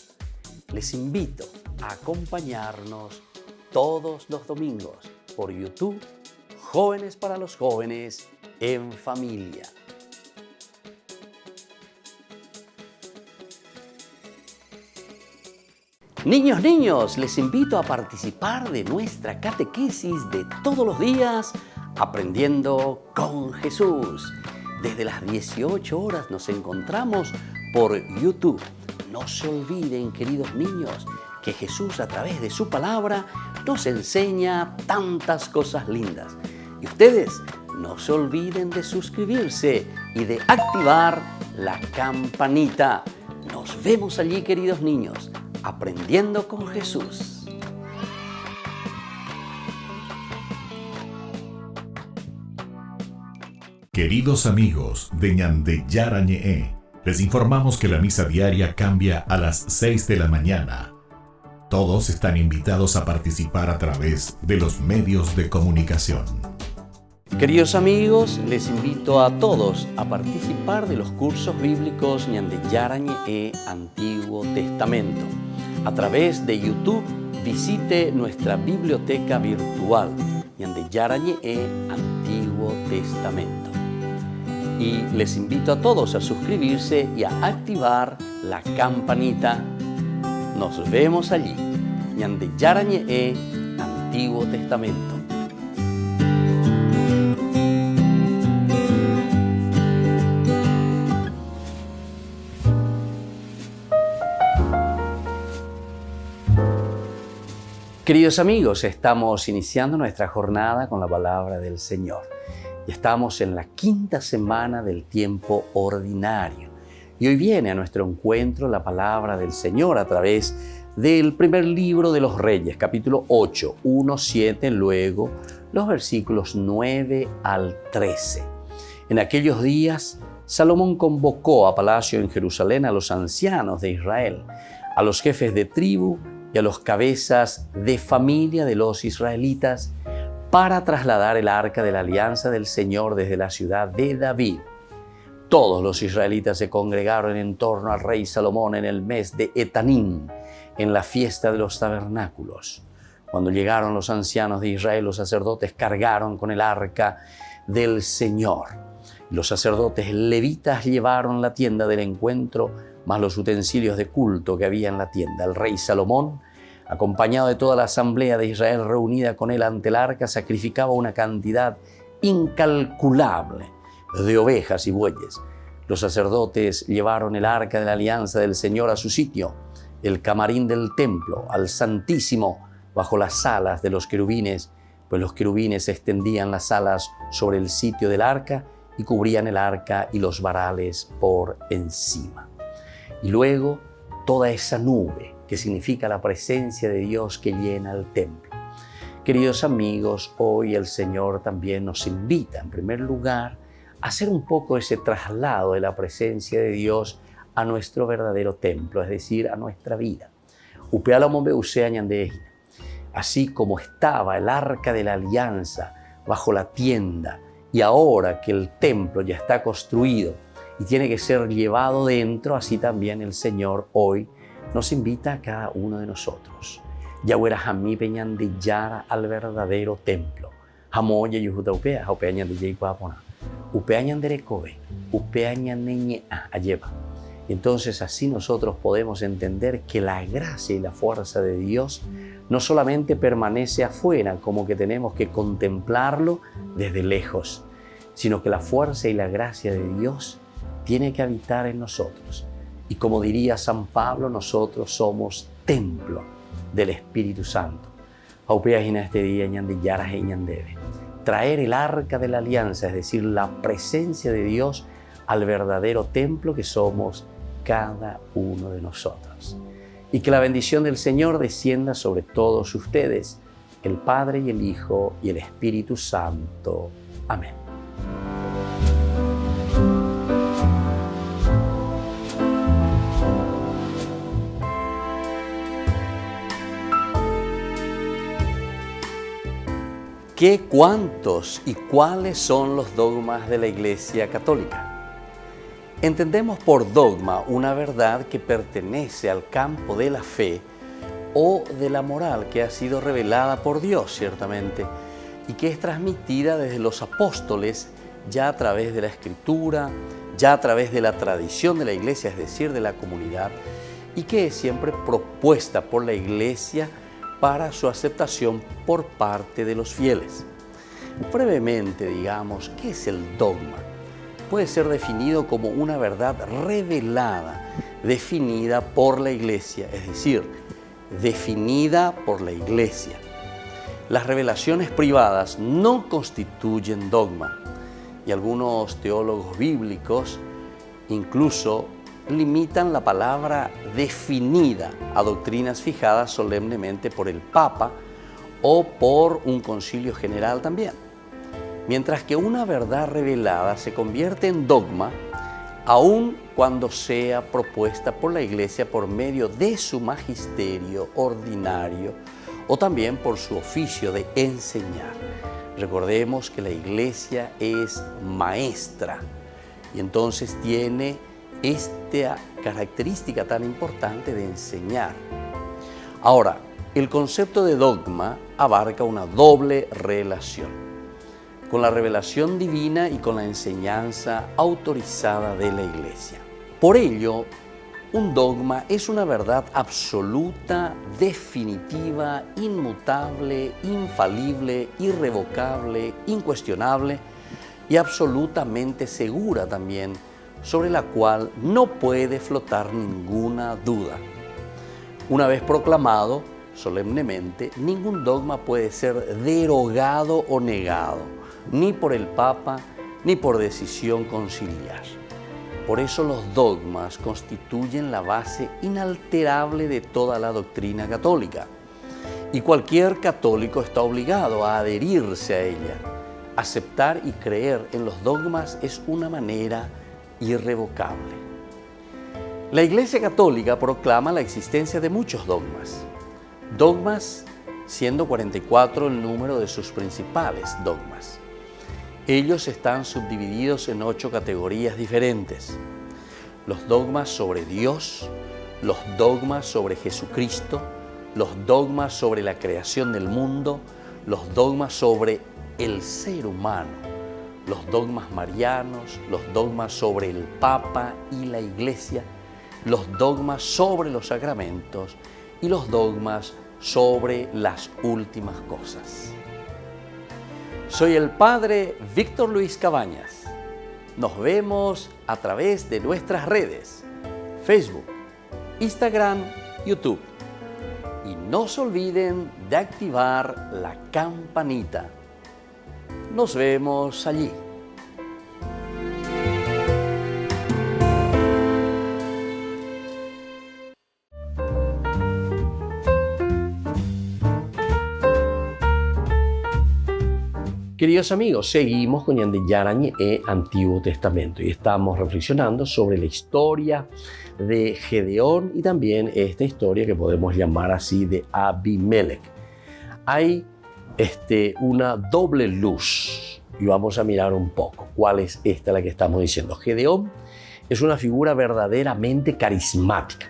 Les invito a acompañarnos todos los domingos por YouTube, Jóvenes para los Jóvenes en Familia. Niños, les invito a participar de nuestra catequesis de todos los días, Aprendiendo con Jesús. Desde las 18 horas nos encontramos por YouTube. No se olviden, queridos niños, que Jesús a través de su palabra nos enseña tantas cosas lindas. Y ustedes no se olviden de suscribirse y de activar la campanita. Nos vemos allí, queridos niños, aprendiendo con Jesús. Queridos amigos de Ñande Yarañe, les informamos que la misa diaria cambia a las 6 de la mañana. Todos están invitados a participar a través de los medios de comunicación. Queridos amigos, les invito a todos a participar de los cursos bíblicos Ñande Yarañe Antiguo Testamento. A través de YouTube, visite nuestra biblioteca virtual Ñande Yarañe Antiguo Testamento. Y les invito a todos a suscribirse y a activar la campanita. Nos vemos allí, Ñande Yarañe Antiguo Testamento. Queridos amigos, estamos iniciando nuestra jornada con la palabra del Señor. y estamos en la quinta semana del tiempo ordinario. Y hoy viene a nuestro encuentro la palabra del Señor a través del primer libro de los Reyes, capítulo 8, 1, 7, luego los versículos 9 al 13. En aquellos días, Salomón convocó a palacio en Jerusalén a los ancianos de Israel, a los jefes de tribu y a los cabezas de familia de los israelitas, para trasladar el arca de la alianza del Señor desde la ciudad de David. Todos los israelitas se congregaron en torno al rey Salomón en el mes de Etanim, en la fiesta de los tabernáculos. Cuando llegaron los ancianos de Israel, los sacerdotes cargaron con el arca del Señor. Los sacerdotes levitas llevaron la tienda del encuentro, más los utensilios de culto que había en la tienda. El rey Salomón, acompañado de toda la asamblea de Israel reunida con él ante el arca, sacrificaba una cantidad incalculable de ovejas y bueyes. Los sacerdotes llevaron el arca de la alianza del Señor a su sitio, el camarín del templo, al Santísimo, bajo las alas de los querubines, pues los querubines extendían las alas sobre el sitio del arca y cubrían el arca y los varales por encima. Y luego toda esa nube, que significa la presencia de Dios que llena el templo. Queridos amigos, hoy el Señor también nos invita, en primer lugar, a hacer un poco ese traslado de la presencia de Dios a nuestro verdadero templo, es decir, a nuestra vida. Así como estaba el arca de la alianza bajo la tienda, y ahora que el templo ya está construido y tiene que ser llevado dentro, así también el Señor hoy nos invita a cada uno de nosotros. Yahweh Hamí Peñan de Yara al verdadero templo. Hamoya Yuhuta Upea, Upeañan de Yaipuapona, Upeañan de Recobe, Upeañan de Ñea Ayeva. Entonces así nosotros podemos entender que la gracia y la fuerza de Dios no solamente permanece afuera, como que tenemos que contemplarlo desde lejos, sino que la fuerza y la gracia de Dios tiene que habitar en nosotros. Y como diría San Pablo, nosotros somos templo del Espíritu Santo. Este día, traer el arca de la alianza, es decir, la presencia de Dios al verdadero templo que somos cada uno de nosotros. Y que la bendición del Señor descienda sobre todos ustedes, el Padre y el Hijo y el Espíritu Santo. Amén. ¿Qué, cuántos y cuáles son los dogmas de la Iglesia Católica? Entendemos por dogma una verdad que pertenece al campo de la fe o de la moral que ha sido revelada por Dios, ciertamente, y que es transmitida desde los apóstoles ya a través de la Escritura, ya a través de la tradición de la Iglesia, es decir, de la comunidad, y que es siempre propuesta por la Iglesia para su aceptación por parte de los fieles. Brevemente, digamos, ¿qué es el dogma? Puede ser definido como una verdad revelada, definida por la Iglesia, es decir, definida por la Iglesia. Las revelaciones privadas no constituyen dogma, y algunos teólogos bíblicos incluso limitan la palabra definida a doctrinas fijadas solemnemente por el Papa o por un concilio general también. Mientras que una verdad revelada se convierte en dogma aun cuando sea propuesta por la Iglesia por medio de su magisterio ordinario o también por su oficio de enseñar. Recordemos que la Iglesia es maestra y entonces tiene esta característica tan importante de enseñar. Ahora, el concepto de dogma abarca una doble relación, con la revelación divina y con la enseñanza autorizada de la Iglesia. Por ello, un dogma es una verdad absoluta, definitiva, inmutable, infalible, irrevocable, incuestionable y absolutamente segura también, sobre la cual no puede flotar ninguna duda. Una vez proclamado solemnemente, ningún dogma puede ser derogado o negado, ni por el Papa, ni por decisión conciliar. Por eso los dogmas constituyen la base inalterable de toda la doctrina católica. Y cualquier católico está obligado a adherirse a ella. Aceptar y creer en los dogmas es una manera irrevocable. La Iglesia Católica proclama la existencia de muchos dogmas. Dogmas siendo 44 el número de sus principales dogmas. Ellos están subdivididos en 8 categorías diferentes. Los dogmas sobre Dios, los dogmas sobre Jesucristo, los dogmas sobre la creación del mundo, los dogmas sobre el ser humano, los dogmas marianos, los dogmas sobre el Papa y la Iglesia, los dogmas sobre los sacramentos y los dogmas sobre las últimas cosas. Soy el Padre Víctor Luis Cabañas. Nos vemos a través de nuestras redes, Facebook, Instagram, YouTube. Y no se olviden de activar la campanita. Nos vemos allí. Queridos amigos, seguimos con Ñande Yarañe e Antiguo Testamento y estamos reflexionando sobre la historia de Gedeón y también esta historia que podemos llamar así de Abimelech. Hay una doble luz y vamos a mirar un poco cuál es esta la que estamos diciendo. Gedeón es una figura verdaderamente carismática.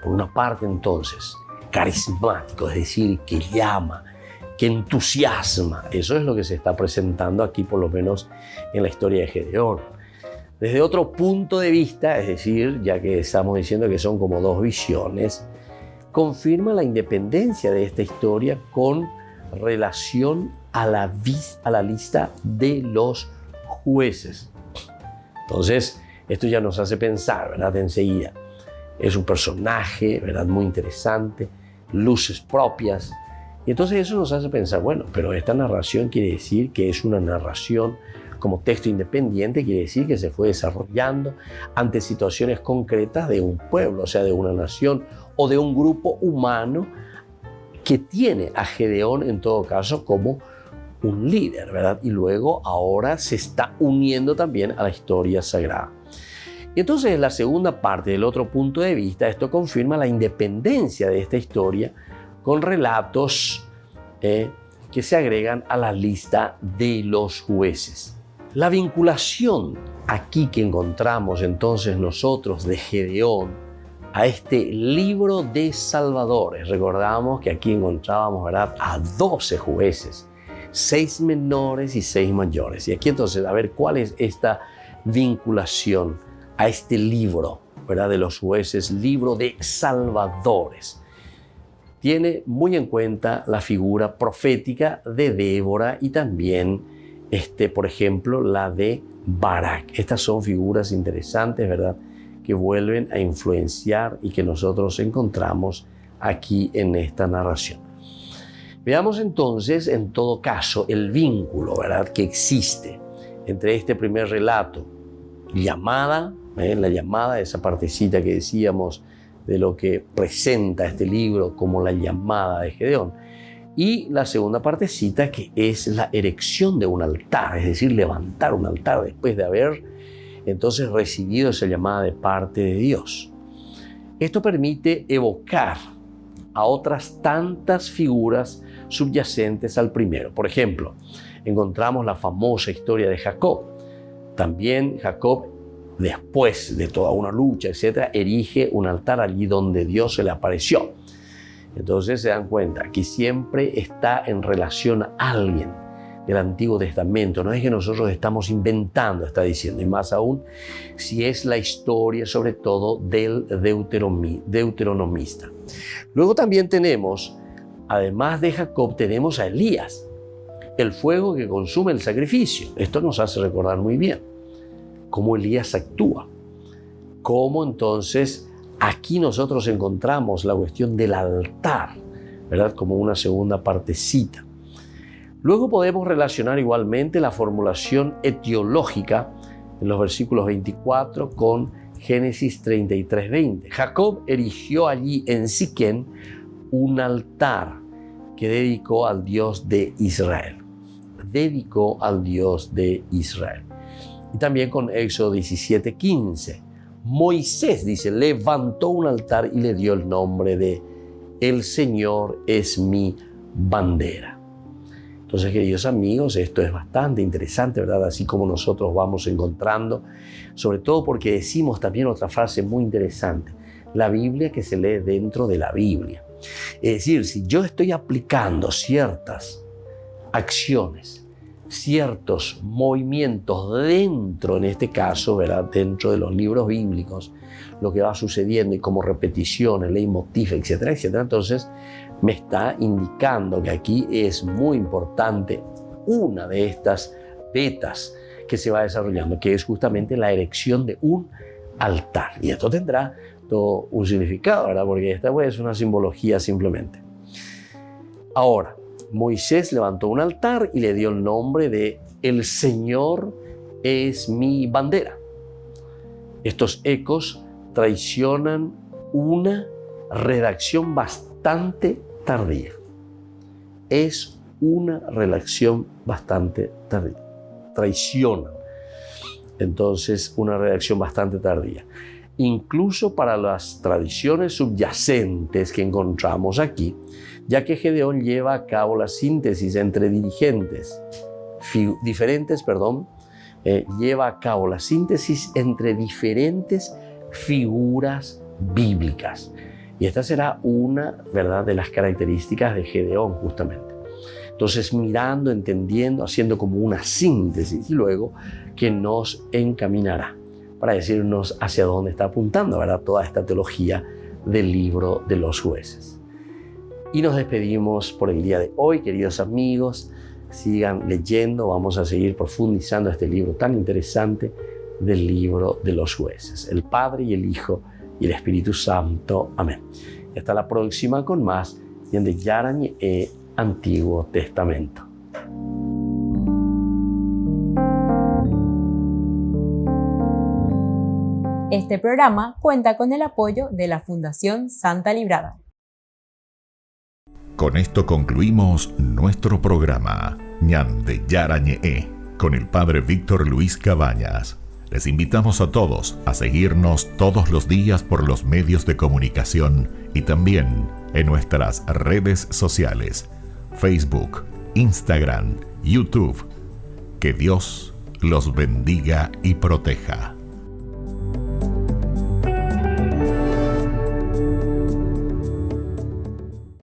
Por una parte entonces, carismático, es decir, que llama, que entusiasma. Eso es lo que se está presentando aquí, por lo menos en la historia de Gedeón. Desde otro punto de vista, es decir, ya que estamos diciendo que son como dos visiones, confirma la independencia de esta historia con relación a la lista de los jueces. Entonces, esto ya nos hace pensar, ¿verdad? Enseguida. Es un personaje, ¿verdad? Muy interesante, luces propias. Y entonces eso nos hace pensar, bueno, pero esta narración quiere decir que es una narración como texto independiente, quiere decir que se fue desarrollando ante situaciones concretas de un pueblo, o sea, de una nación o de un grupo humano que tiene a Gedeón en todo caso como un líder, ¿verdad? Y luego ahora se está uniendo también a la historia sagrada. Y entonces en la segunda parte, del otro punto de vista, esto confirma la independencia de esta historia con relatos que se agregan a la lista de los jueces. La vinculación aquí que encontramos entonces nosotros de Gedeón a este libro de salvadores. Recordamos que aquí encontrábamos, ¿verdad?, a 12 jueces, 6 menores y 6 mayores. Y aquí entonces, a ver, ¿cuál es esta vinculación a este libro, ¿verdad?, de los jueces, libro de salvadores? Tiene muy en cuenta la figura profética de Débora y también, por ejemplo, la de Barak. Estas son figuras interesantes, ¿verdad?, que vuelven a influenciar y que nosotros encontramos aquí en esta narración. Veamos entonces, en todo caso, el vínculo, ¿verdad?, que existe entre este primer relato, llamada, la llamada, esa partecita que decíamos de lo que presenta este libro como la llamada de Gedeón, y la segunda partecita que es la erección de un altar, es decir, levantar un altar después de haber entonces recibido esa llamada de parte de Dios. Esto permite evocar a otras tantas figuras subyacentes al primero. Por ejemplo, encontramos la famosa historia de Jacob. También Jacob, después de toda una lucha, etcétera, erige un altar allí donde Dios se le apareció. Entonces se dan cuenta que siempre está en relación a alguien del Antiguo Testamento. No es que nosotros estamos inventando, está diciendo, y más aún si es la historia sobre todo del deuteronomista. Luego también tenemos, además de Jacob, tenemos a Elías, el fuego que consume el sacrificio. Esto nos hace recordar muy bien cómo Elías actúa, cómo entonces aquí nosotros encontramos la cuestión del altar, ¿verdad?, como una segunda partecita. Luego podemos relacionar igualmente la formulación etiológica en los versículos 24 con Génesis 33:20. Jacob erigió allí en Siquén un altar que dedicó al Dios de Israel. Dedicó al Dios de Israel. Y también con Éxodo 17:15. Moisés, dice, levantó un altar y le dio el nombre de El Señor es mi bandera. Entonces, queridos amigos, esto es bastante interesante, ¿verdad? Así como nosotros vamos encontrando, sobre todo porque decimos también otra frase muy interesante, la Biblia que se lee dentro de la Biblia. Es decir, si yo estoy aplicando ciertas acciones, ciertos movimientos dentro, en este caso, ¿verdad?, dentro de los libros bíblicos, lo que va sucediendo y como repeticiones, leitmotiv, etcétera, etcétera, entonces me está indicando que aquí es muy importante una de estas vetas que se va desarrollando, que es justamente la erección de un altar. Y esto tendrá todo un significado, ¿verdad? Porque esta es una simbología simplemente. Ahora, Moisés levantó un altar y le dio el nombre de El Señor es mi bandera. Estos ecos traicionan una redacción bastante tardía. Es una redacción bastante tardía. Traicionan. Entonces, una redacción bastante tardía. Incluso para las tradiciones subyacentes que encontramos aquí, ya que Gedeón lleva a cabo la síntesis entre lleva a cabo la síntesis entre diferentes figuras bíblicas. Y esta será una, ¿verdad?, de las características de Gedeón, justamente. Entonces, mirando, entendiendo, haciendo como una síntesis y luego que nos encaminará para decirnos hacia dónde está apuntando, ¿verdad?, toda esta teología del libro de los jueces. Y nos despedimos por el día de hoy, queridos amigos. Sigan leyendo, vamos a seguir profundizando este libro tan interesante del libro de los jueces. El Padre y el Hijo y el Espíritu Santo. Amén. Y hasta la próxima con más Ñande Yarañe Antiguo Testamento. Este programa cuenta con el apoyo de la Fundación Santa Librada. Con esto concluimos nuestro programa Ñande Yarañe con el Padre Víctor Luis Cabañas. Les invitamos a todos a seguirnos todos los días por los medios de comunicación y también en nuestras redes sociales, Facebook, Instagram, YouTube. Que Dios los bendiga y proteja.